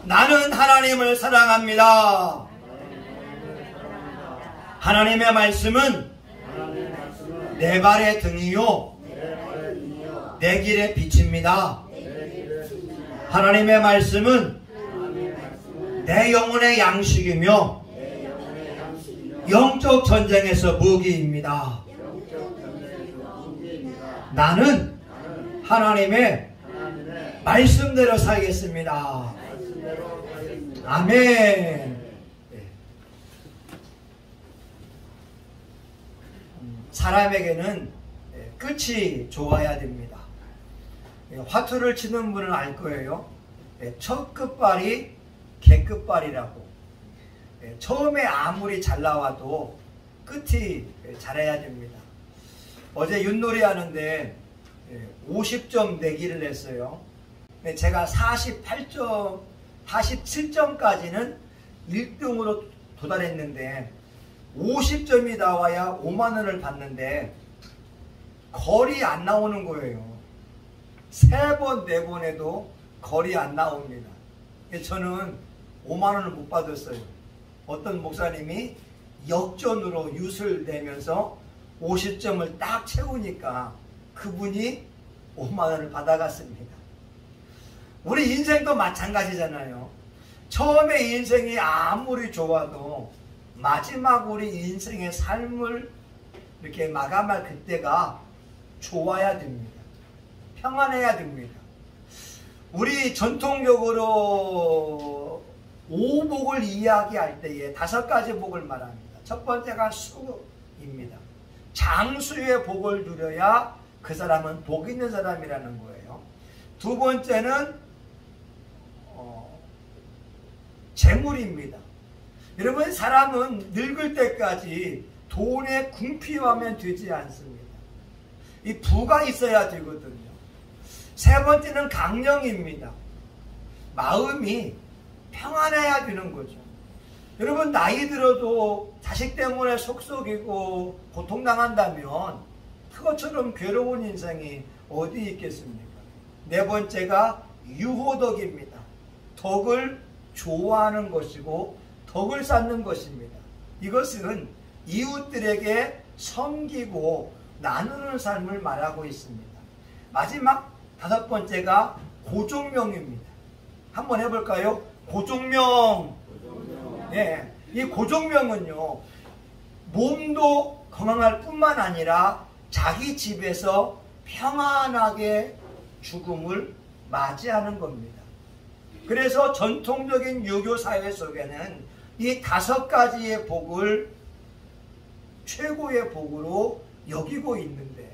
나는 하나님을 사랑합니다. 하나님의 말씀은 내 발의 등이요 내 길의 빛입니다. 하나님의 말씀은 내 영혼의 양식이며 영적 전쟁에서 무기입니다. 나는 하나님의 말씀대로 살겠습니다. 아멘. 사람에게는 끝이 좋아야 됩니다. 화투를 치는 분은 알 거예요. 첫 끝발이 개끝발이라고. 처음에 아무리 잘 나와도 끝이 잘해야 됩니다. 어제 윷놀이 하는데 50점 내기를 했어요. 제가 47점까지는 1등으로 도달했는데 50점이 나와야 5만원을 받는데 거리 안 나오는 거예요. 3번, 4번 해도 거리 안 나옵니다. 저는 5만원을 못 받았어요. 어떤 목사님이 역전으로 윷을 내면서 50점을 딱 채우니까 그분이 5만원을 받아갔습니다. 우리 인생도 마찬가지잖아요. 처음에 인생이 아무리 좋아도 마지막 우리 인생의 삶을 이렇게 마감할 그때가 좋아야 됩니다. 평안해야 됩니다. 우리 전통적으로 5복을 이야기할 때에 5가지 복을 말합니다. 첫 번째가 수입니다. 장수의 복을 누려야 그 사람은 복 있는 사람이라는 거예요. 두 번째는 재물입니다. 여러분, 사람은 늙을 때까지 돈에 궁핍하면 되지 않습니다. 이 부가 있어야 되거든요. 세 번째는 강령입니다. 마음이 평안해야 되는 거죠. 여러분, 나이 들어도 자식 때문에 속썩이고 고통당한다면 그것처럼 괴로운 인생이 어디 있겠습니까? 네 번째가 유호덕입니다. 덕을 좋아하는 것이고 덕을 쌓는 것입니다. 이것은 이웃들에게 섬기고 나누는 삶을 말하고 있습니다. 마지막 5번째가 고종명입니다. 한번 해볼까요? 고종명. 예, 이 고종명은요, 몸도 건강할 뿐만 아니라 자기 집에서 평안하게 죽음을 맞이하는 겁니다. 그래서 전통적인 유교 사회 속에는 이 5가지의 복을 최고의 복으로 여기고 있는데,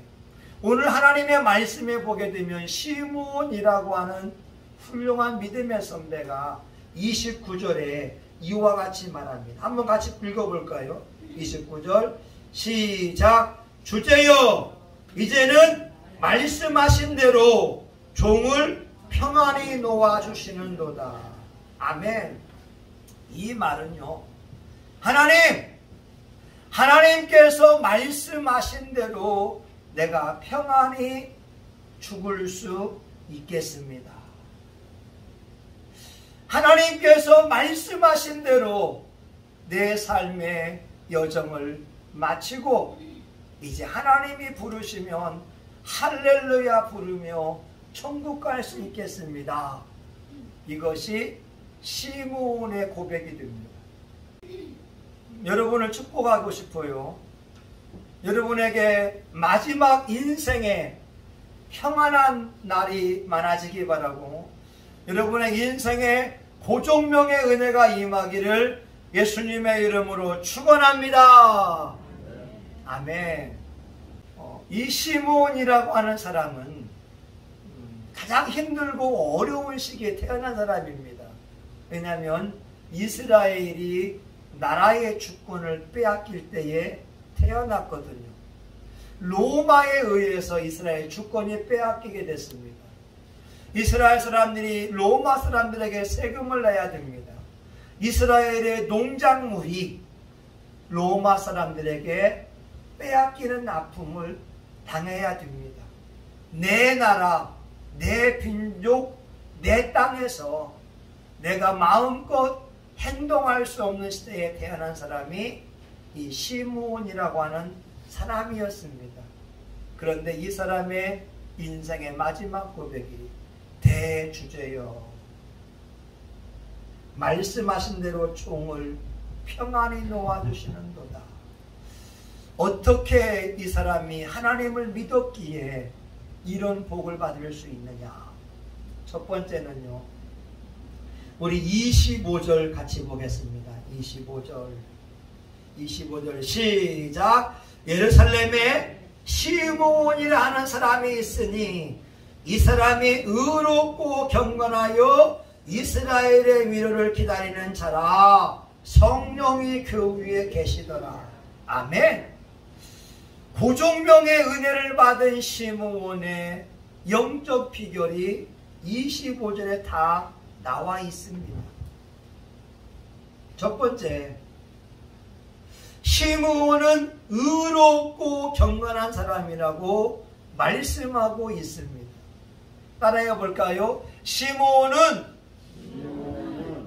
오늘 하나님의 말씀에 보게 되면 시므온이라고 하는 훌륭한 믿음의 선배가 29절에 이와 같이 말합니다. 한번 같이 읽어볼까요? 29절 시작. 주제여, 이제는 말씀하신 대로 종을 평안히 놓아주시는도다. 아멘. 이 말은요, 하나님께서 말씀하신 대로 내가 평안히 죽을 수 있겠습니다. 하나님께서 말씀하신 대로 내 삶의 여정을 마치고 이제 하나님이 부르시면 할렐루야 부르며 천국 갈 수 있겠습니다. 이것이 시므온의 고백이 됩니다. 여러분을 축복하고 싶어요. 여러분에게 마지막 인생에 평안한 날이 많아지기 바라고, 여러분의 인생에 고종명의 은혜가 임하기를 예수님의 이름으로 축원합니다. 아멘. 이 시므온이라고 하는 사람은 가장 힘들고 어려운 시기에 태어난 사람입니다. 왜냐하면 이스라엘이 나라의 주권을 빼앗길 때에 태어났거든요. 로마에 의해서 이스라엘 주권이 빼앗기게 됐습니다. 이스라엘 사람들이 로마 사람들에게 세금을 내야 됩니다. 이스라엘의 농작물이 로마 사람들에게 빼앗기는 아픔을 당해야 됩니다. 내 나라, 내 민족, 내 땅에서 내가 마음껏 행동할 수 없는 시대에 태어난 사람이 이 시므온이라고 하는 사람이었습니다. 그런데 이 사람의 인생의 마지막 고백이 대주제여 말씀하신 대로 종을 평안히 놓아주시는도다. 어떻게 이 사람이 하나님을 믿었기에 이런 복을 받을 수 있느냐. 첫 번째는요, 우리 25절 같이 보겠습니다. 25절 시작. 예루살렘에 시므온이라 하는 사람이 있으니 이 사람이 의롭고 경건하여 이스라엘의 위로를 기다리는 자라. 성령이 그 위에 계시더라. 아멘. 고종명의 은혜를 받은 시므온의 영적 비결이 25절에 다 나와 있습니다. 첫 번째, 시므온은 의롭고 경건한 사람이라고 말씀하고 있습니다. 따라해 볼까요? 시므온은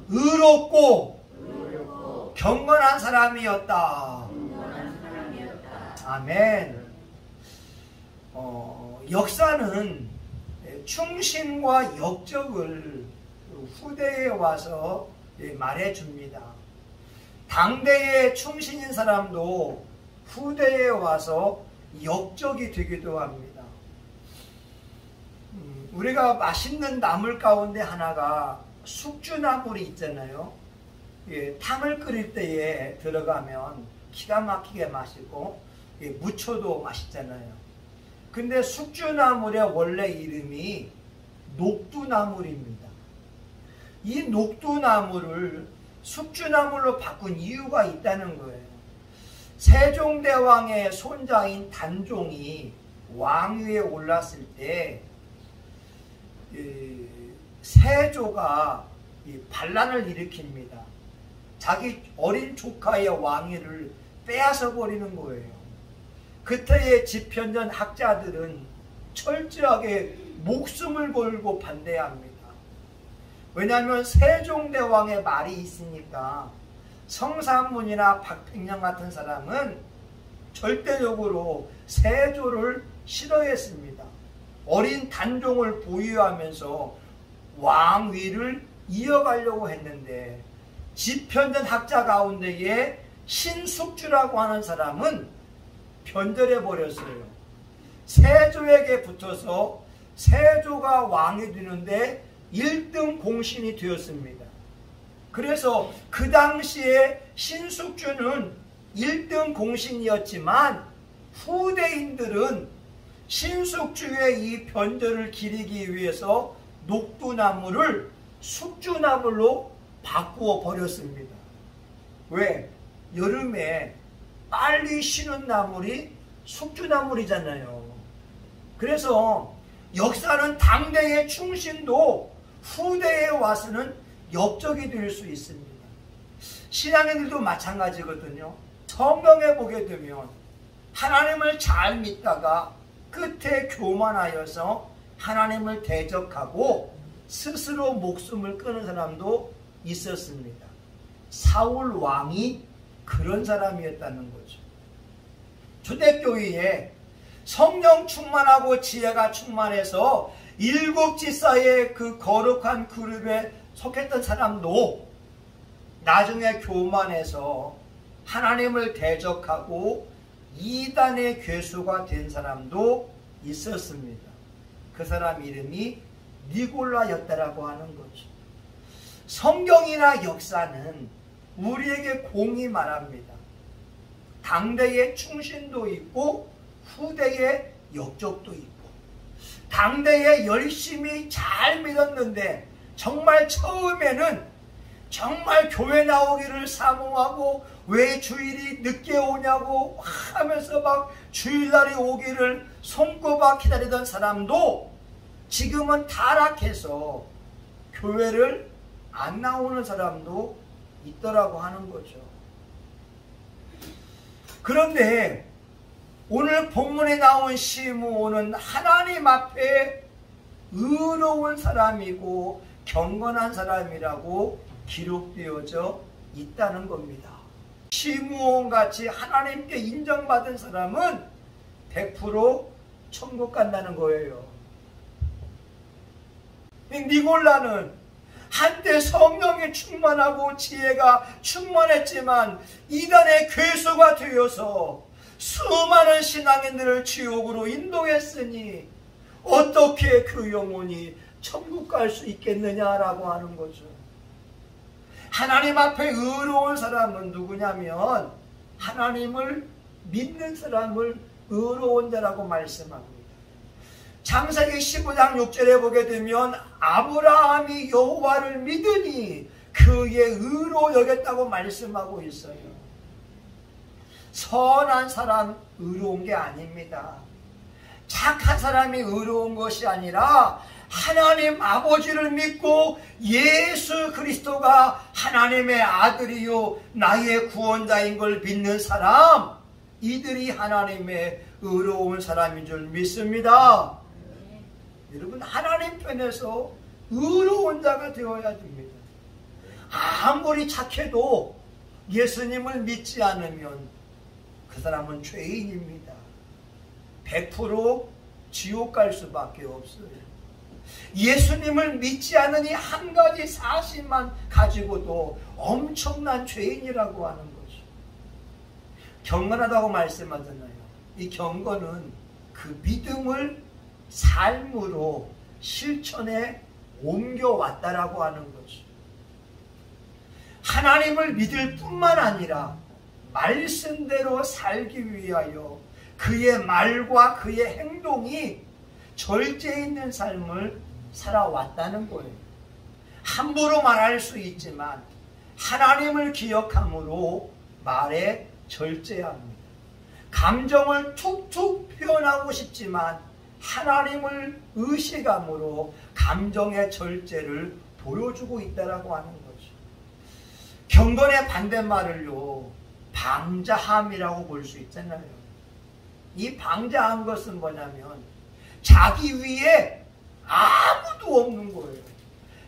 의롭고 경건한 사람이었다. 아멘. 역사는 충신과 역적을 후대에 와서 말해줍니다. 당대의 충신인 사람도 후대에 와서 역적이 되기도 합니다. 우리가 맛있는 나물 가운데 하나가 숙주나물이 있잖아요. 탕을 끓일 때에 들어가면 기가 막히게 맛있고 무쳐도 맛있잖아요. 근데 숙주나물의 원래 이름이 녹두나물입니다. 이 녹두나물을 숙주나물로 바꾼 이유가 있다는 거예요. 세종대왕의 손자인 단종이 왕위에 올랐을 때 세조가 반란을 일으킵니다. 자기 어린 조카의 왕위를 빼앗아 버리는 거예요. 그때의 집현전 학자들은 철저하게 목숨을 걸고 반대합니다. 왜냐하면 세종대왕의 말이 있으니까 성삼문이나 박팽령 같은 사람은 절대적으로 세조를 싫어했습니다. 어린 단종을 보유하면서 왕위를 이어가려고 했는데 집현전 학자 가운데에 신숙주라고 하는 사람은 변절해 버렸어요. 세조에게 붙어서 세조가 왕이 되는데 1등 공신이 되었습니다. 그래서 그 당시에 신숙주는 1등 공신이었지만 후대인들은 신숙주의 이 변절을 기리기 위해서 녹두나무를 숙주나물로 바꾸어 버렸습니다. 왜? 여름에 빨리 쉬는 나물이 숙주나물이잖아요. 그래서 역사는 당대의 충신도 후대에 와서는 역적이 될 수 있습니다. 신앙인들도 마찬가지거든요. 성경에 보게 되면 하나님을 잘 믿다가 끝에 교만하여서 하나님을 대적하고 스스로 목숨을 끊은 사람도 있었습니다. 사울 왕이 그런 사람이었다는 거죠. 초대교회에 성령 충만하고 지혜가 충만해서 일곱 지사의 그 거룩한 그룹에 속했던 사람도 나중에 교만해서 하나님을 대적하고 이단의 괴수가 된 사람도 있었습니다. 그 사람 이름이 니골라였다라고 하는 거죠. 성경이나 역사는 우리에게 공히 말합니다. 당대의 충신도 있고 후대의 역적도 있고, 당대에 열심히 잘 믿었는데 정말 처음에는 정말 교회 나오기를 사모하고 왜 주일이 늦게 오냐고 하면서 막 주일날이 오기를 손꼽아 기다리던 사람도 지금은 타락해서 교회를 안 나오는 사람도 있더라고 하는 거죠. 그런데 오늘 본문에 나온 시므온은 하나님 앞에 의로운 사람이고 경건한 사람이라고 기록되어져 있다는 겁니다. 시므온같이 하나님께 인정받은 사람은 100% 천국 간다는 거예요. 니골라는 한때 성령이 충만하고 지혜가 충만했지만 이단의 괴수가 되어서 수많은 신앙인들을 지옥으로 인도했으니 어떻게 그 영혼이 천국 갈 수 있겠느냐라고 하는 거죠. 하나님 앞에 의로운 사람은 누구냐면 하나님을 믿는 사람을 의로운 자라고 말씀합니다. 창세기 15장 6절에 보게 되면 아브라함이 여호와를 믿으니 그의 의로 여겼다고 말씀하고 있어요. 선한 사람 의로운 게 아닙니다. 착한 사람이 의로운 것이 아니라 하나님 아버지를 믿고 예수 그리스도가 하나님의 아들이요 나의 구원자인 걸 믿는 사람, 이들이 하나님의 의로운 사람인 줄 믿습니다. 여러분, 하나님 편에서 의로운 자가 되어야 됩니다. 아무리 착해도 예수님을 믿지 않으면 그 사람은 죄인입니다. 100% 지옥 갈 수밖에 없어요. 예수님을 믿지 않으니 한 가지 사실만 가지고도 엄청난 죄인이라고 하는 거죠. 경건하다고 말씀하잖아요. 이 경건은 그 믿음을 삶으로 실천에 옮겨왔다라고 하는 거죠. 하나님을 믿을 뿐만 아니라 말씀대로 살기 위하여 그의 말과 그의 행동이 절제 있는 삶을 살아왔다는 거예요. 함부로 말할 수 있지만 하나님을 기억함으로 말에 절제합니다. 감정을 툭툭 표현하고 싶지만 하나님을 의식함으로 감정의 절제를 보여주고 있다라고 하는 거죠. 경건의 반대말을요, 방자함이라고 볼 수 있잖아요. 이 방자한 것은 뭐냐면 자기 위에 아무도 없는 거예요.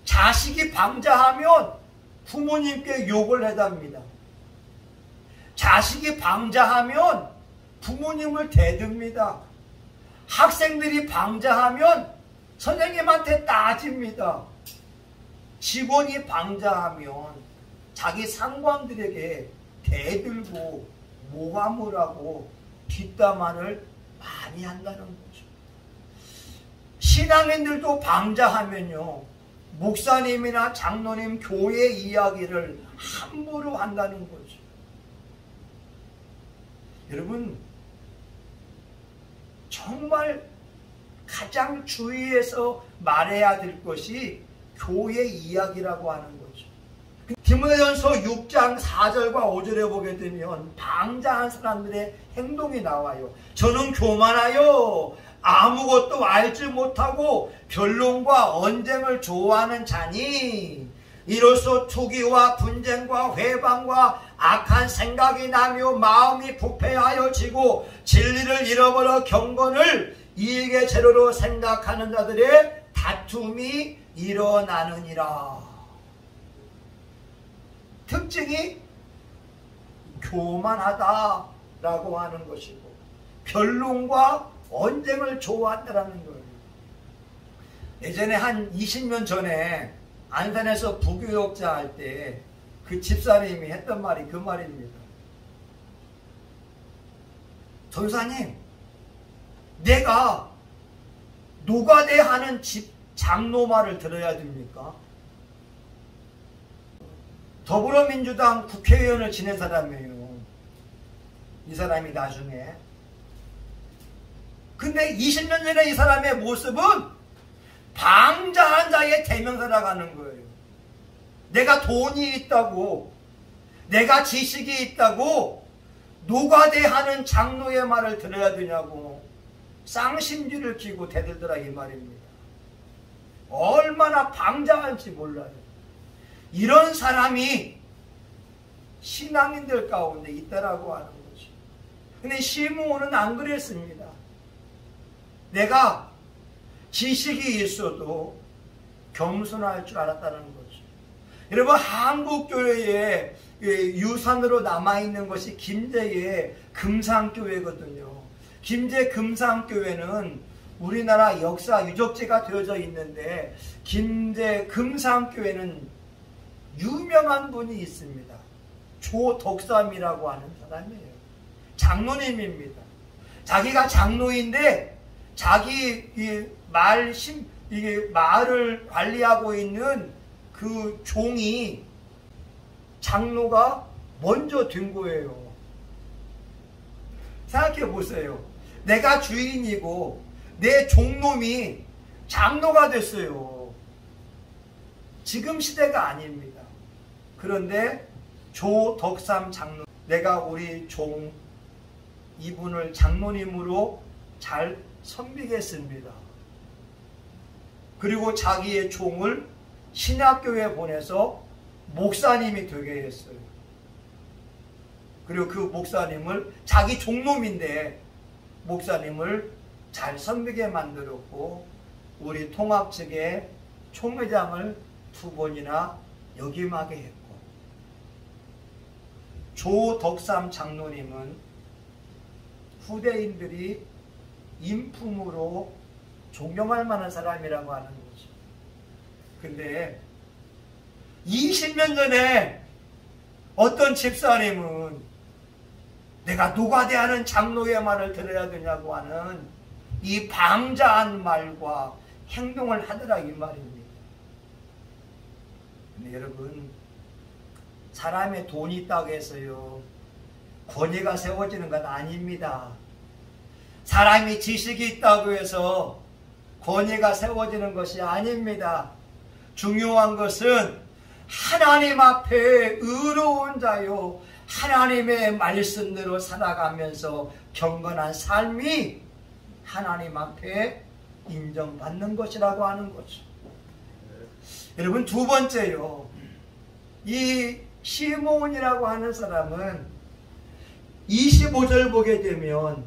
자식이 방자하면 부모님께 욕을 해답니다. 자식이 방자하면 부모님을 대듭니다. 학생들이 방자하면 선생님한테 따집니다. 직원이 방자하면 자기 상관들에게 대들고 모함을 하고 뒷담화를 많이 한다는 거죠. 신앙인들도 방자하면요, 목사님이나 장로님 교회 이야기를 함부로 한다는 거죠. 여러분, 정말 가장 주의해서 말해야 될 것이 교회 이야기라고 하는 거죠. 디모데전서 6장 4절과 5절에 보게 되면 방자한 사람들의 행동이 나와요. 저는 교만하여 아무것도 알지 못하고 변론과 언쟁을 좋아하는 자니 이로써 투기와 분쟁과 회방과 악한 생각이 나며 마음이 부패하여지고 진리를 잃어버려 경건을 이익의 재료로 생각하는 자들의 다툼이 일어나느니라. 특징이 교만하다라고 하는 것이고 변론과 언쟁을 좋아한다는 거예요. 예전에 한 20년 전에 안산에서 부교역자 할 때 그 집사님이 했던 말이 그 말입니다. 전사님, 내가 노가대 하는 집 장로 말을 들어야 됩니까? 더불어민주당 국회의원을 지낸 사람이에요. 이 사람이 나중에. 근데 20년 전에 이 사람의 모습은 방자한 자의 대명사라고 하는 거예요. 내가 돈이 있다고, 내가 지식이 있다고 노가대 하는 장로의 말을 들어야 되냐고 쌍심지를 끼고 대들더라 이 말입니다. 얼마나 방자한지 몰라요. 이런 사람이 신앙인들 가운데 있다라고 하는 거죠. 근데 시므온은 안 그랬습니다. 내가 지식이 있어도 겸손할 줄 알았다는 거죠. 여러분, 한국교회에 유산으로 남아있는 것이 김제의 금상교회거든요. 김제 금상교회는 우리나라 역사 유적지가 되어져 있는데, 김제 금상교회는 유명한 분이 있습니다. 조덕삼이라고 하는 사람이에요. 장로님입니다. 자기가 장로인데 자기 마을을 관리하고 있는 그 종이 장로가 먼저 된 거예요. 생각해 보세요. 내가 주인이고 내 종놈이 장로가 됐어요. 지금 시대가 아닙니다. 그런데 조덕삼 장로, 내가 우리 종 이분을 장로님으로 잘 섬기겠습니다. 그리고 자기의 종을 신학교에 보내서 목사님이 되게 했어요. 그리고 그 목사님을, 자기 종놈인데 목사님을 잘 섬기게 만들었고, 우리 통합 측에 총회장을 2번이나 역임하게 했고, 조덕삼 장로님은 후대인들이 인품으로 존경할 만한 사람이라고 하는 거죠. 근데 20년 전에 어떤 집사님은 내가 노가대하는 장로의 말을 들어야 되냐고 하는 이 방자한 말과 행동을 하더라, 이 말입니다. 근데 여러분, 사람의 돈이 있다고 해서요 권위가 세워지는 건 아닙니다. 사람이 지식이 있다고 해서 권위가 세워지는 것이 아닙니다. 중요한 것은 하나님 앞에 의로운 자요, 하나님의 말씀대로 살아가면서 경건한 삶이 하나님 앞에 인정받는 것이라고 하는 거죠. 여러분, 2번째요. 이 시므온이라고 하는 사람은 25절 보게 되면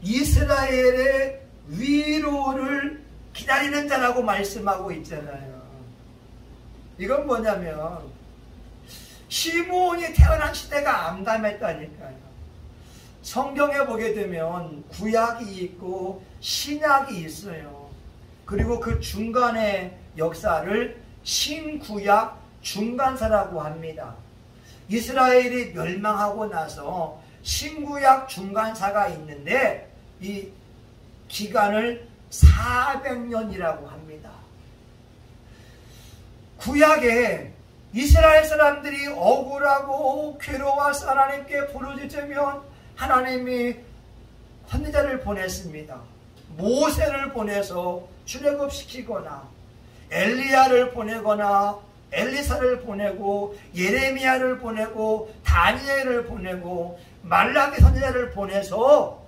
이스라엘의 위로를 기다리는 자라고 말씀하고 있잖아요. 이건 뭐냐면 시므온이 태어난 시대가 암담했다니까요. 성경에 보게 되면 구약이 있고 신약이 있어요. 그리고 그 중간의 역사를 신구약 중간사라고 합니다. 이스라엘이 멸망하고 나서 신구약 중간사가 있는데 이 기간을 400년이라고 합니다. 구약에 이스라엘 사람들이 억울하고 괴로워서 하나님께 부르짖으면 하나님이 선지자를 보냈습니다. 모세를 보내서 출애굽시키거나 엘리야를 보내거나 엘리사를 보내고 예레미야를 보내고 다니엘을 보내고 말라기 선지자를 보내서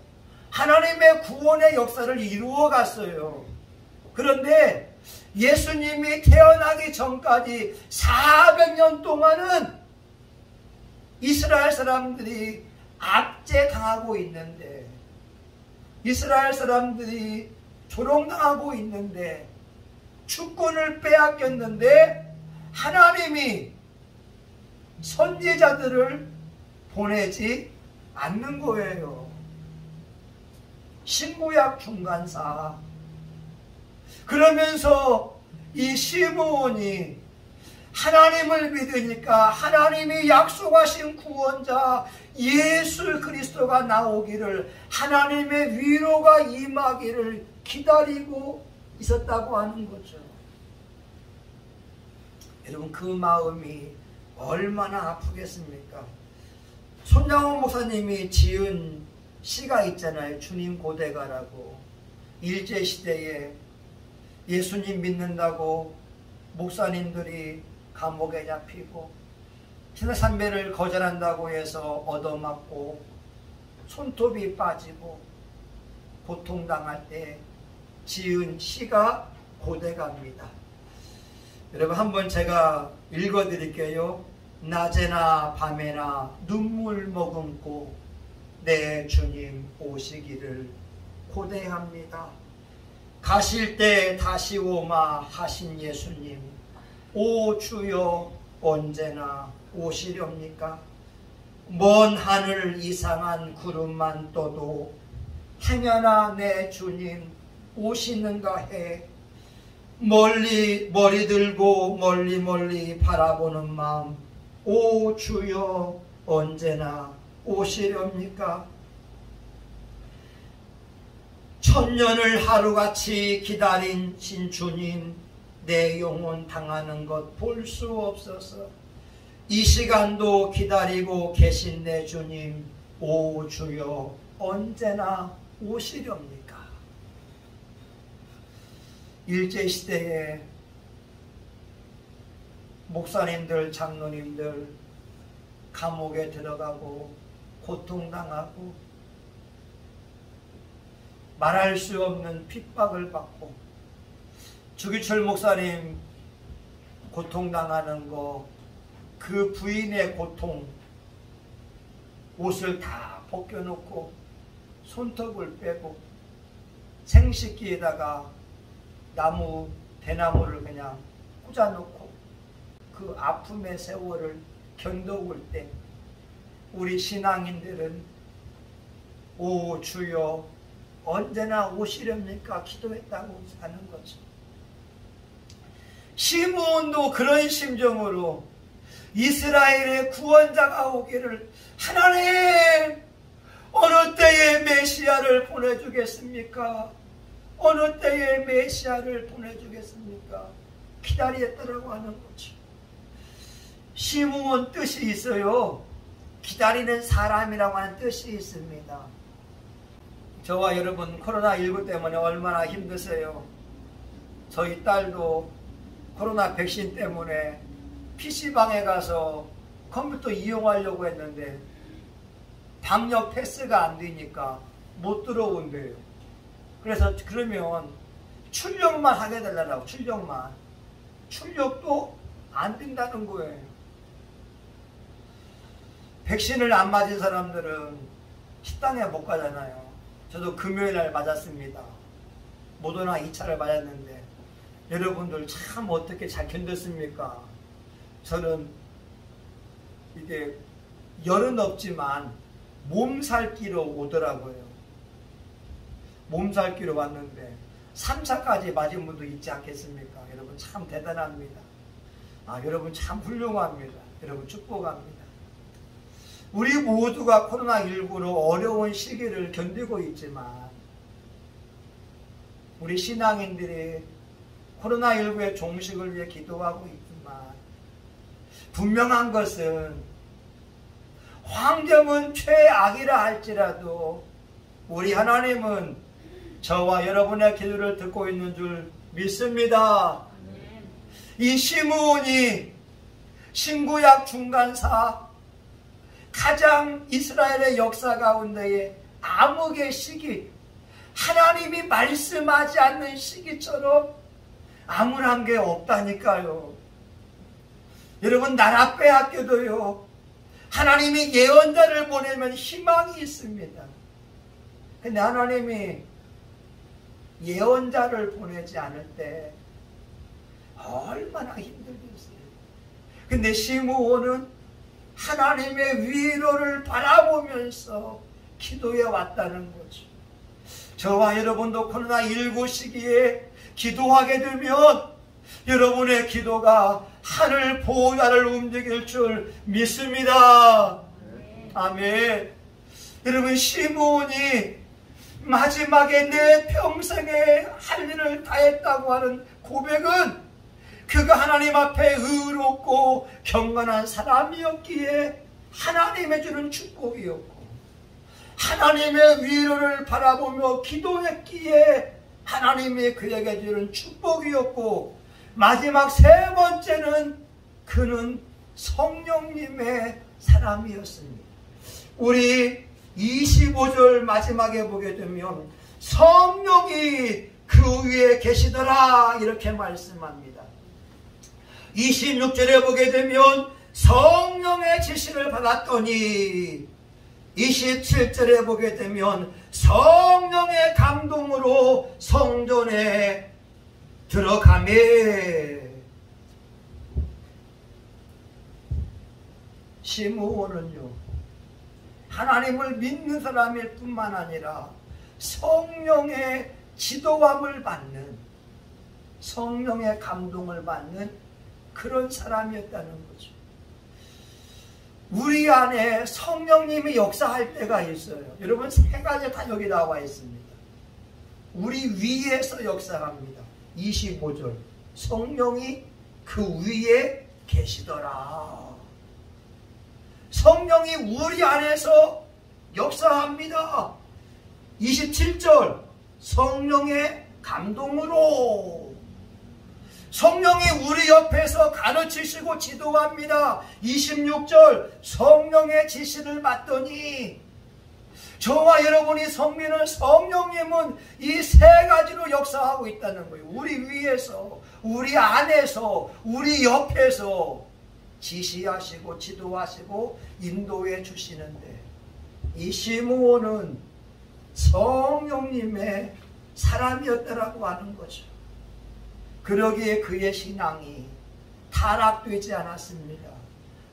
하나님의 구원의 역사를 이루어 갔어요. 그런데 예수님이 태어나기 전까지 400년 동안은 이스라엘 사람들이 압제당하고 있는데, 이스라엘 사람들이 조롱당하고 있는데, 주권을 빼앗겼는데 하나님이 선지자들을 보내지 않는 거예요. 신구약 중간사. 그러면서 이 시므온이 하나님을 믿으니까 하나님이 약속하신 구원자 예수 그리스도가 나오기를, 하나님의 위로가 임하기를 기다리고 있었다고 하는 거죠. 여러분, 그 마음이 얼마나 아프겠습니까? 손장원 목사님이 지은 시가 있잖아요. 주님 고대가라고. 일제시대에 예수님 믿는다고 목사님들이 감옥에 잡히고 신사삼배를 거절한다고 해서 얻어맞고 손톱이 빠지고 고통당할 때 지은 시가 고대가입니다. 여러분, 한번 제가 읽어드릴게요. 낮에나 밤에나 눈물 머금고 내 주님 오시기를 고대합니다. 가실 때 다시 오마 하신 예수님, 오 주여 언제나 오시렵니까? 먼 하늘 이상한 구름만 떠도 행여나 내 주님 오시는가 해. 멀리 머리 들고 멀리 바라보는 마음, 오 주여 언제나 오시렵니까? 천년을 하루같이 기다린 신 주님, 내 영혼 당하는 것 볼 수 없어서 이 시간도 기다리고 계신 내 주님, 오 주여 언제나 오시렵니까? 일제시대에 목사님들, 장로님들 감옥에 들어가고 고통당하고 말할 수 없는 핍박을 받고, 주기철 목사님 고통당하는 거, 그 부인의 고통, 옷을 다 벗겨놓고 손톱을 빼고 생식기에다가 대나무를 그냥 꽂아놓고 그 아픔의 세월을 견뎌올 때 우리 신앙인들은 오 주여 언제나 오시렵니까? 기도했다고 하는 거죠. 시므온도 그런 심정으로 이스라엘의 구원자가 오기를, 하나님 어느 때에 메시아를 보내주겠습니까? 어느 때에 메시아를 보내주겠습니까? 기다렸다라고 하는 거죠. 시므온 뜻이 있어요. 기다리는 사람이라고 하는 뜻이 있습니다. 저와 여러분 코로나19 때문에 얼마나 힘드세요? 저희 딸도 코로나 백신 때문에 PC방에 가서 컴퓨터 이용하려고 했는데 방역 패스가 안 되니까 못 들어온대요. 그래서 그러면 출력만 하게 되려고, 출력만. 출력도 안 된다는 거예요. 백신을 안 맞은 사람들은 식당에 못 가잖아요. 저도 금요일날 맞았습니다. 모더나 2차를 맞았는데 여러분들 참 어떻게 잘 견뎠습니까? 저는 이게 열은 없지만 몸살기로 오더라고요. 몸살기로 왔는데 3차까지 맞은 분도 있지 않겠습니까? 여러분 참 대단합니다. 여러분 참 훌륭합니다. 여러분 축복합니다. 우리 모두가 코로나19로 어려운 시기를 견디고 있지만 우리 신앙인들이 코로나19의 종식을 위해 기도하고 있지만 분명한 것은 환경은 최악이라 할지라도 우리 하나님은 저와 여러분의 기도를 듣고 있는 줄 믿습니다. 이 시므온이 신구약 중간사, 가장 이스라엘의 역사 가운데에 암흑의 시기, 하나님이 말씀하지 않는 시기처럼 암울한 게 없다니까요. 여러분 나라 빼앗겨도요 하나님이 예언자를 보내면 희망이 있습니다. 근데 하나님이 예언자를 보내지 않을 때 얼마나 힘들겠어요. 근데 시므온은 하나님의 위로를 바라보면서 기도해 왔다는 거죠. 저와 여러분도 코로나19 시기에 기도하게 되면 여러분의 기도가 하늘 보좌를 움직일 줄 믿습니다. 아멘. 여러분 시므온이 마지막에 내 평생에 할 일을 다했다고 하는 고백은 그가 하나님 앞에 의롭고 경건한 사람이었기에 하나님의 주는 축복이었고, 하나님의 위로를 바라보며 기도했기에 하나님이 그에게 주는 축복이었고, 마지막 세 번째는 그는 성령님의 사람이었습니다. 우리 25절 마지막에 보게 되면 성령이 그 위에 계시더라 이렇게 말씀합니다. 26절에 보게 되면 성령의 지시를 받았더니 27절에 보게 되면 성령의 감동으로 성전에 들어가매. 시므온은요, 하나님을 믿는 사람일 뿐만 아니라 성령의 지도함을 받는, 성령의 감동을 받는 그런 사람이었다는 거죠. 우리 안에 성령님이 역사할 때가 있어요. 여러분, 세 가지 다 여기 나와 있습니다. 우리 위에서 역사합니다. 25절, 성령이 그 위에 계시더라. 성령이 우리 안에서 역사합니다. 27절, 성령의 감동으로. 성령이 우리 옆에서 가르치시고 지도합니다. 26절, 성령의 지시를 받더니. 저와 여러분이 섬기는 성령님은 이 세 가지로 역사하고 있다는 거예요. 우리 위에서, 우리 안에서, 우리 옆에서 지시하시고 지도하시고 인도해 주시는데, 이 시므온은 성령님의 사람이었다라고 하는 거죠. 그러기에 그의 신앙이 타락되지 않았습니다.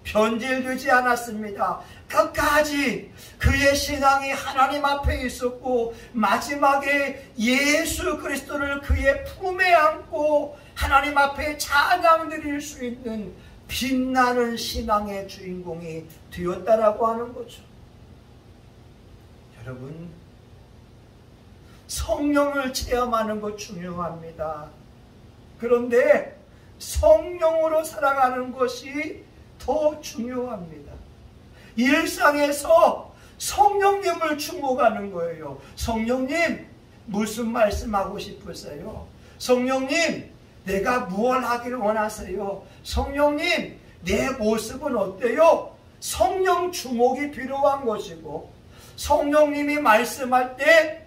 변질되지 않았습니다. 끝까지 그의 신앙이 하나님 앞에 있었고, 마지막에 예수 그리스도를 그의 품에 안고 하나님 앞에 찬양 드릴 수 있는 빛나는 신앙의 주인공이 되었다라고 하는 거죠. 여러분, 성령을 체험하는 것 중요합니다. 그런데 성령으로 살아가는 것이 더 중요합니다. 일상에서 성령님을 주목하는 거예요. 성령님, 무슨 말씀하고 싶으세요? 성령님, 내가 무엇 하기를 원하세요? 성령님, 내 모습은 어때요? 성령 주목이 필요한 것이고, 성령님이 말씀할 때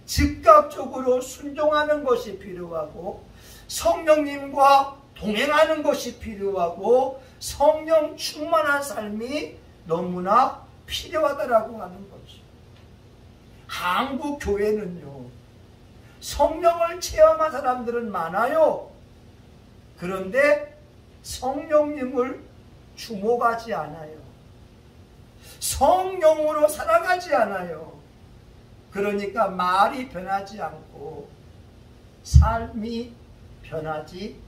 즉각적으로 순종하는 것이 필요하고, 성령님과 동행하는 것이 필요하고, 성령 충만한 삶이 너무나 필요하다라고 하는 거죠. 한국 교회는요, 성령을 체험한 사람들은 많아요. 그런데 성령님을 주목하지 않아요. 성령으로 살아가지 않아요. 그러니까 말이 변하지 않고 삶이 변하지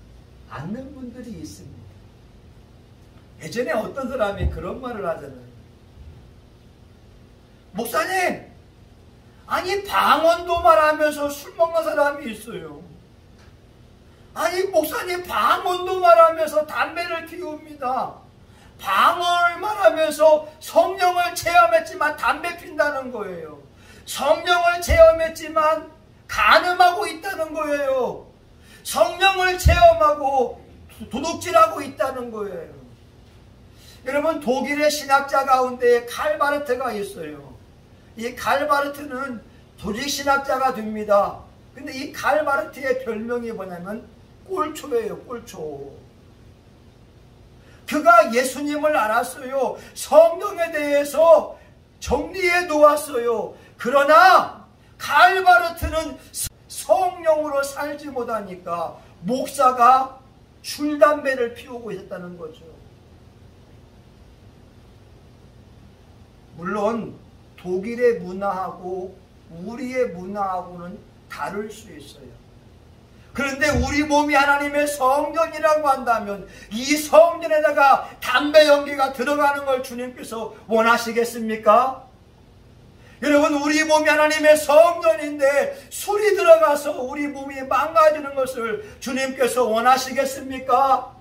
않는 분들이 있습니다. 예전에 어떤 사람이 그런 말을 하잖아요. 목사님, 아니 방언도 말하면서 술 먹는 사람이 있어요. 아니 목사님, 방언도 말하면서 담배를 피웁니다. 방언을 말하면서 성령을 체험했지만 담배 핀다는 거예요. 성령을 체험했지만 간음하고 있다는 거예요. 성령을 체험하고 도둑질하고 있다는 거예요. 여러분, 독일의 신학자 가운데 칼바르트가 있어요. 이 칼바르트는 조직 신학자가 됩니다. 근데 이 칼바르트의 별명이 뭐냐면 꼴초예요. 꼴초. 그가 예수님을 알았어요. 성령에 대해서 정리해 놓았어요. 그러나 칼바르트는 성령으로 살지 못하니까 목사가 줄담배를 피우고 있었다는 거죠. 물론 독일의 문화하고 우리의 문화하고는 다를 수 있어요. 그런데 우리 몸이 하나님의 성전이라고 한다면 이 성전에다가 담배 연기가 들어가는 걸 주님께서 원하시겠습니까? 여러분, 우리 몸이 하나님의 성전인데 술이 들어가서 우리 몸이 망가지는 것을 주님께서 원하시겠습니까?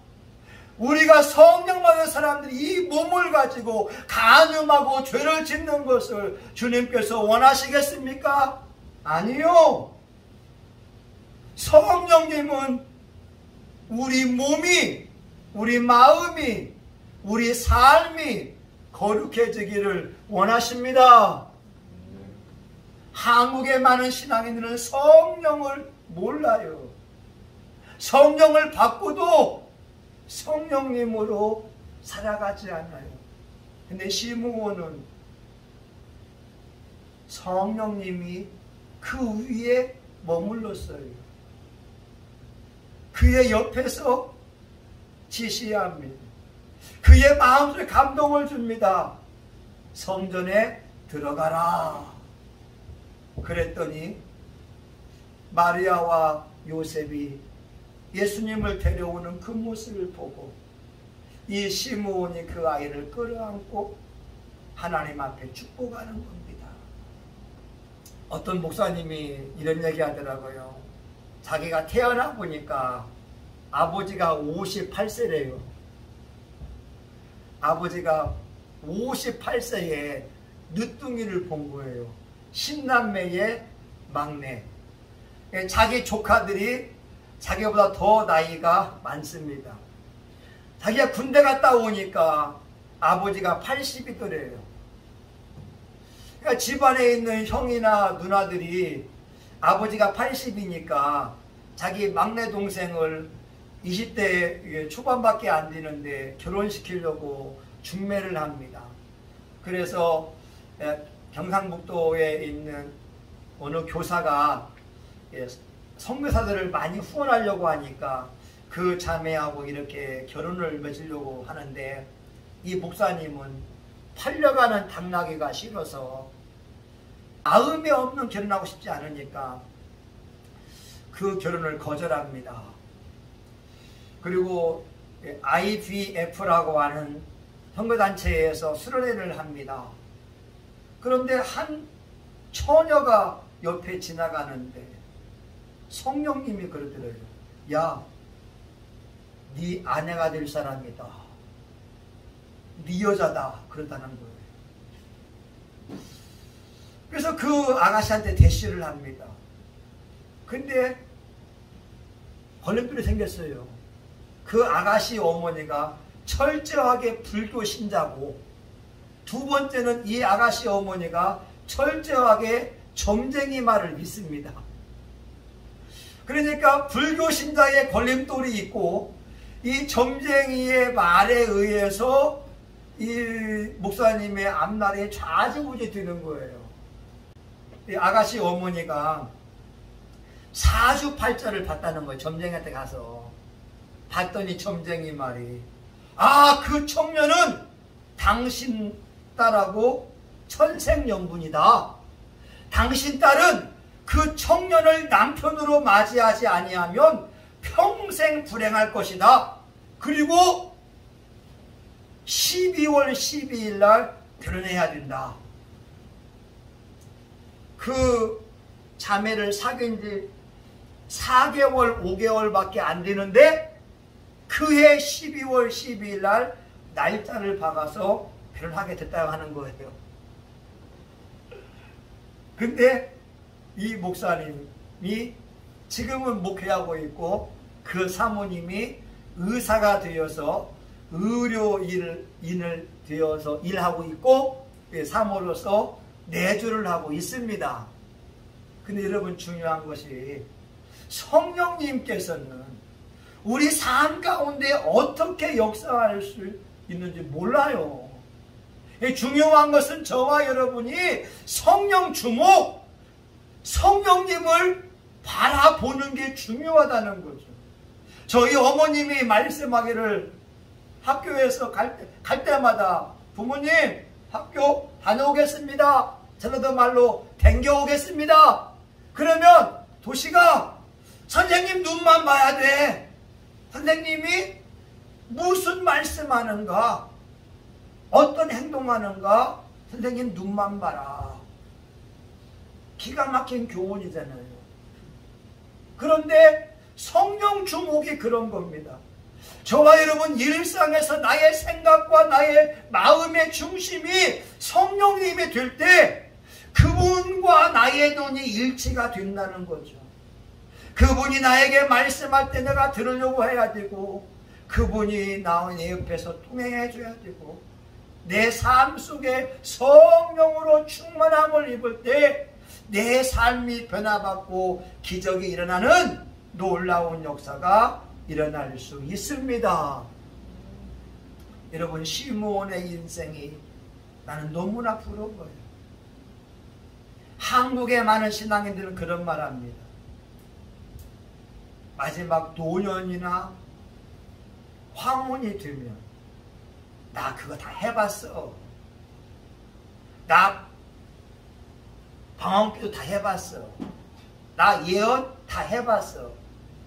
우리가 성령 받은 사람들이 이 몸을 가지고 간음하고 죄를 짓는 것을 주님께서 원하시겠습니까? 아니요. 성령님은 우리 몸이, 우리 마음이, 우리 삶이 거룩해지기를 원하십니다. 한국의 많은 신앙인들은 성령을 몰라요. 성령을 받고도 성령님으로 살아가지 않아요. 근데 시므온은 성령님이 그 위에 머물렀어요. 그의 옆에서 지시합니다. 그의 마음속에 감동을 줍니다. 성전에 들어가라. 그랬더니 마리아와 요셉이 예수님을 데려오는 그 모습을 보고 이 시므온이 그 아이를 끌어안고 하나님 앞에 축복하는 겁니다. 어떤 목사님이 이런 얘기 하더라고요. 자기가 태어나 보니까 아버지가 58세래요. 아버지가 58세에 늦둥이를 본 거예요. 10남매의 막내. 자기 조카들이 자기보다 더 나이가 많습니다. 자기가 군대 갔다 오니까 아버지가 80이더래요. 그러니까 집안에 있는 형이나 누나들이 아버지가 80이니까 자기 막내 동생을 20대 초반밖에 안 되는데 결혼시키려고 중매를 합니다. 그래서 경상북도에 있는 어느 교사가 선교사들을 많이 후원하려고 하니까 그 자매하고 이렇게 결혼을 맺으려고 하는데 이 목사님은 팔려가는 당나귀가 싫어서 마음이 없는 결혼하고 싶지 않으니까 그 결혼을 거절합니다. 그리고 IVF라고 하는 선교단체에서 수련회를 합니다. 그런데 한 처녀가 옆에 지나가는데 성령님이 그러더래요. 야, 네 아내가 될 사람이다. 네 여자다. 그러다는 거예요. 그래서 그 아가씨한테 대시를 합니다. 근데 걸림돌이 생겼어요. 그 아가씨 어머니가 철저하게 불교 신자고, 두 번째는 이 아가씨 어머니가 철저하게 점쟁이 말을 믿습니다. 그러니까 불교 신자의 걸림돌이 있고 이 점쟁이의 말에 의해서 이 목사님의 앞날에 좌지우지 되는 거예요. 이 아가씨 어머니가 사주팔자를 봤다는 거예요. 점쟁이한테 가서 봤더니 점쟁이 말이, 아, 그 청년은 당신 딸하고 천생연분이다. 당신 딸은 그 청년을 남편으로 맞이하지 아니하면 평생 불행할 것이다. 그리고 12월 12일 날 결혼해야 된다. 그 자매를 사귄 지 4개월, 5개월밖에 안 되는데 그해 12월 12일 날 날짜를 박아서 결혼하게 됐다고 하는 거예요. 근데 이 목사님이 지금은 목회하고 있고 그 사모님이 의사가 되어서 의료인을 되어서 일하고 있고 사모로서 내주를 하고 있습니다. 근데 여러분, 중요한 것이 성령님께서는 우리 삶 가운데 어떻게 역사할 수 있는지 몰라요. 중요한 것은 저와 여러분이 성령 주목, 성령님을 바라보는 게 중요하다는 거죠. 저희 어머님이 말씀하기를 학교에서 갈 때마다 부모님 학교 다녀오겠습니다. 전라도 말로 댕겨오겠습니다. 그러면 도시가 선생님 눈만 봐야 돼. 선생님이 무슨 말씀하는가, 어떤 행동하는가, 선생님 눈만 봐라. 기가 막힌 교훈이잖아요. 그런데 성령 주목이 그런 겁니다. 저와 여러분 일상에서 나의 생각과 나의 마음의 중심이 성령님이 될 때 그분과 나의 눈이 일치가 된다는 거죠. 그분이 나에게 말씀할 때 내가 들으려고 해야 되고, 그분이 내 옆에서 통행해 줘야 되고, 내 삶 속에 성령으로 충만함을 입을 때 내 삶이 변화받고 기적이 일어나는 놀라운 역사가 일어날 수 있습니다. 여러분, 시므온의 인생이 나는 너무나 부러워요. 한국의 많은 신앙인들은 그런 말 합니다. 마지막 노년이나 황혼이 되면 나 그거 다 해봤어. 나 방언기도 다 해봤어. 나 예언 다 해봤어.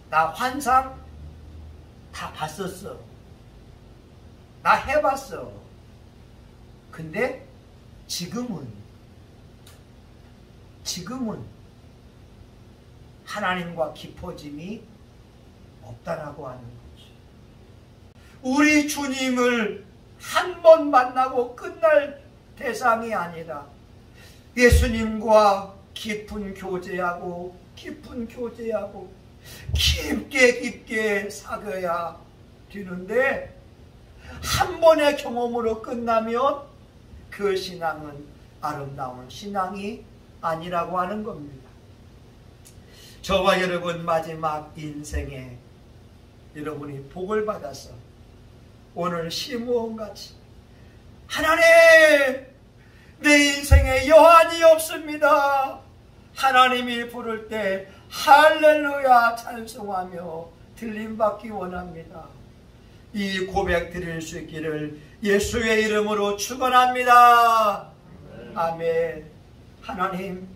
나 환상 다 봤었어. 나 해봤어. 근데 지금은 하나님과 깊어짐이 없다라고 하는 거죠. 우리 주님을 한 번 만나고 끝날 대상이 아니라 예수님과 깊은 교제하고 깊게 사귀어야 되는데 한 번의 경험으로 끝나면 그 신앙은 아름다운 신앙이 아니라고 하는 겁니다. 저와 여러분 마지막 인생에 여러분이 복을 받아서 오늘 시므온같이 하나님 내 인생에 여한이 없습니다. 하나님이 부를 때 할렐루야 찬송하며 들림받기 원합니다. 이 고백 드릴 수 있기를 예수의 이름으로 축원합니다. 아멘. 하나님,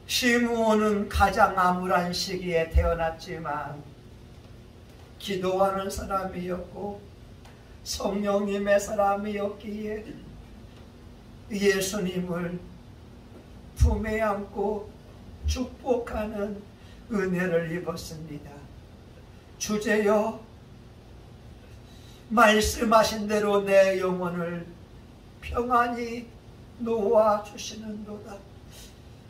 시므온은 가장 암울한 시기에 태어났지만 기도하는 사람이었고 성령님의 사람이었기에 예수님을 품에 안고 축복하는 은혜를 입었습니다. 주제여, 말씀하신 대로 내 영혼을 평안히 놓아주시는도다.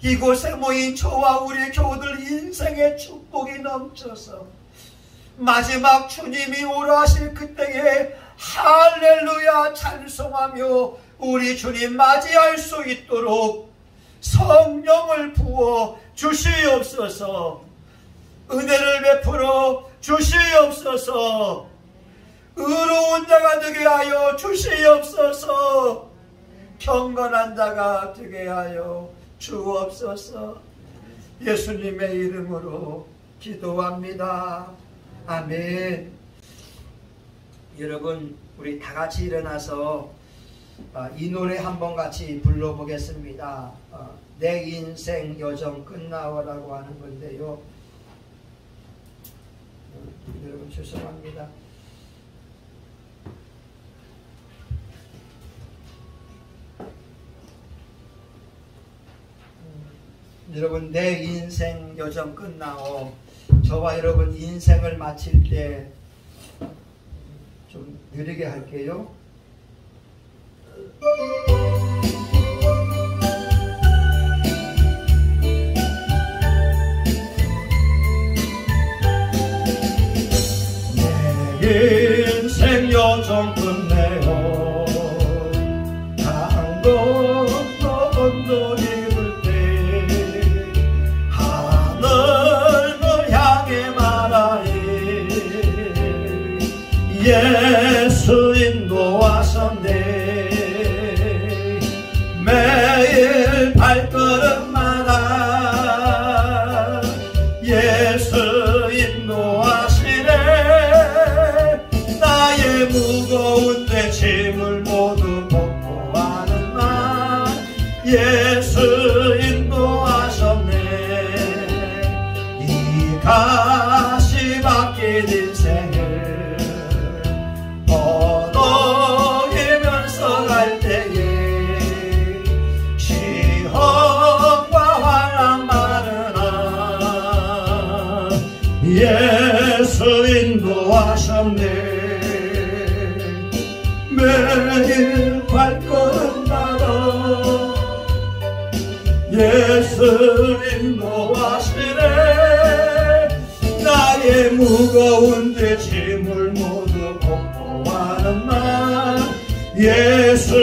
이곳에 모인 저와 우리 교우들 인생의 축복이 넘쳐서 마지막 주님이 오라 하실 그때에 할렐루야 찬송하며 우리 주님 맞이할 수 있도록 성령을 부어 주시옵소서. 은혜를 베풀어 주시옵소서. 의로운 자가 되게 하여 주시옵소서. 경건한 자가 되게 하여 주옵소서. 예수님의 이름으로 기도합니다. 아멘. 여러분, 우리 다 같이 일어나서 이 노래 한번 같이 불러보겠습니다. 내 인생 여정 끝나와라고 하는 건데요. 여러분 죄송합니다. 여러분, 내 인생 여정 끝나고 저와 여러분 인생을 마칠 때 좀 느리게 할게요. 내 인생 여정 끝내요. 강도 언덕 입을 때 하늘을 향해 말하리. 예수 인도하셨네. 매일 발걸음마다 예수 인도하시네. 나의 무거운 내 짐을 모두 벗고하는 날 예수 인도하셨네. 이 가시 박힌 인생을 얻어가면서 갈 때에 시험과 환난 많으나 예수 인도하셨네. 매일 발걸음마다 예수 인도하시네. 나의 무거운 내 짐을 모두 벗고 하는 날 예수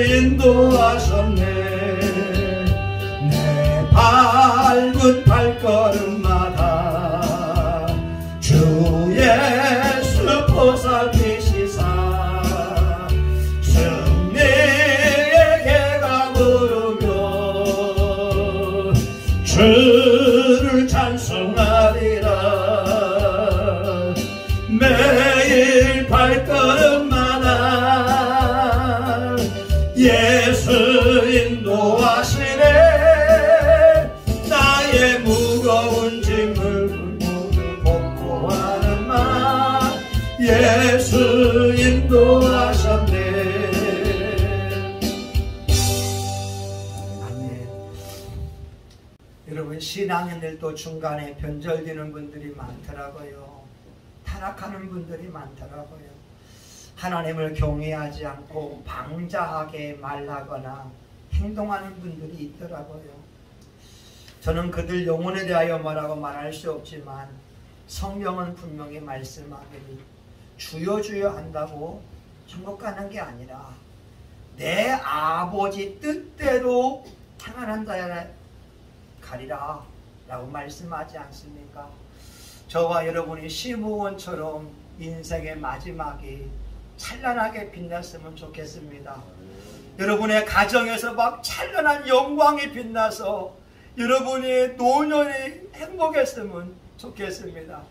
인도하셨네. 내 밟은 발걸음마다 주 예수 보살피시사 승리의 개가 주를 찬송하리라. 매일 발걸음마다 예수 인도하시네. 나의 무거운 짐을 복구하는 마 예수 인도하셨네. 아멘. 여러분, 신앙인들도 중간에 변절되는 분들이 많더라고요. 타락하는 분들이 많더라고요. 하나님을 경외하지 않고 방자하게 말하거나 행동하는 분들이 있더라고요. 저는 그들 영혼에 대하여 뭐라고 말할 수 없지만 성경은 분명히 말씀하기를 주여 주여 한다고 천국 가는 게 아니라 내 아버지 뜻대로 행하는 자야 가리라 라고 말씀하지 않습니까? 저와 여러분이 시므온처럼 인생의 마지막이 찬란하게 빛났으면 좋겠습니다. 여러분의 가정에서 막 찬란한 영광이 빛나서 여러분의 노년이 행복했으면 좋겠습니다.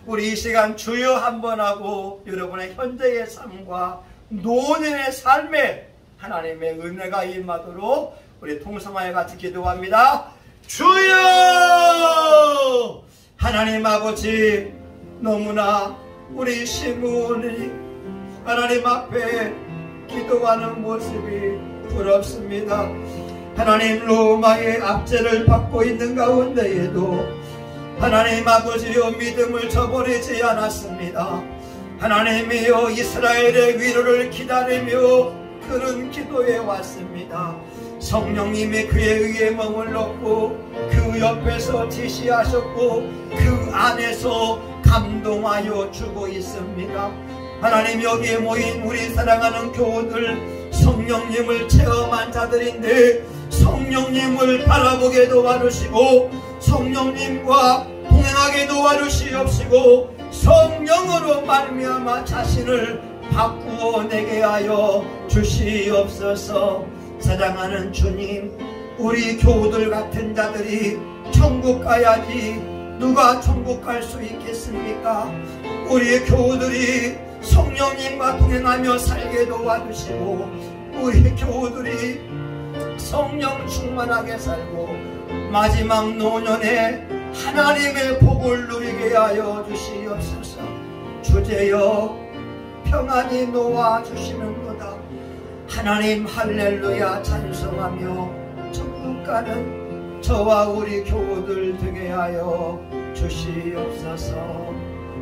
우리 이 시간 주여 한번 하고 여러분의 현재의 삶과 노년의 삶에 하나님의 은혜가 임하도록 우리 통성하여 같이 기도합니다. 주여! 하나님 아버지, 너무나 우리 시므온이 하나님 앞에 기도하는 모습이 부럽습니다. 하나님, 로마의 압제를 받고 있는 가운데에도 하나님 아버지여 믿음을 저버리지 않았습니다. 하나님이여 이스라엘의 위로를 기다리며 그런 기도에 왔습니다. 성령님이 그에 의해 머물렀고 그 옆에서 지시하셨고 그 안에서 감동하여 주고 있습니다. 하나님, 여기에 모인 우리 사랑하는 교우들 성령님을 체험한 자들인데 성령님을 바라보게 도와주시고 성령님과 동행하게 도와주시옵시고 성령으로 말미암아 자신을 바꾸어 내게 하여 주시옵소서. 사랑하는 주님, 우리 교우들 같은 자들이 천국 가야지 누가 천국 갈 수 있겠습니까? 우리 교우들이 성령님과 동행하며 살게 도와주시고 우리 교우들이 성령 충만하게 살고 마지막 노년에 하나님의 복을 누리게 하여 주시옵소서. 주제여 평안히 놓아주시는도다. 하나님 할렐루야 찬송하며 천국 가는 저와 우리 교우들 되게 하여 주시옵소서.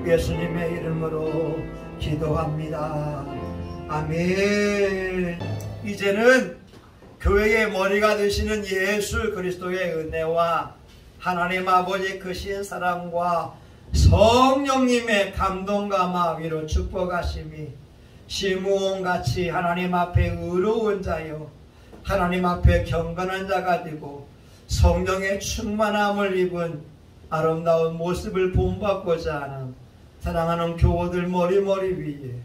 예수님의 이름으로 기도합니다. 아멘. 이제는 교회의 머리가 되시는 예수 그리스도의 은혜와 하나님 아버지 크신 사랑과 성령님의 감동과 마음으로 축복하심이 시므온같이 하나님 앞에 의로운 자여 하나님 앞에 경건한 자가 되고 성령의 충만함을 입은 아름다운 모습을 본받고자 하는 사랑하는 교우들 머리머리 위에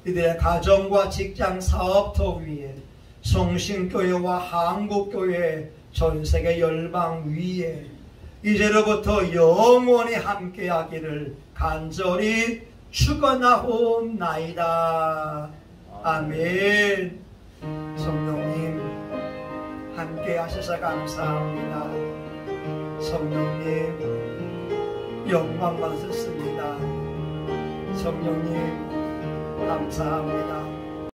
이들의 가정과 직장 사업터 위에 성신교회와 한국교회 전세계 열방 위에 이제로부터 영원히 함께하기를 간절히 축원하옵나이다. 아멘. 성령님 함께 하셔서 감사합니다. 성령님 영광 받으셨습니다. 성령님 감사합니다.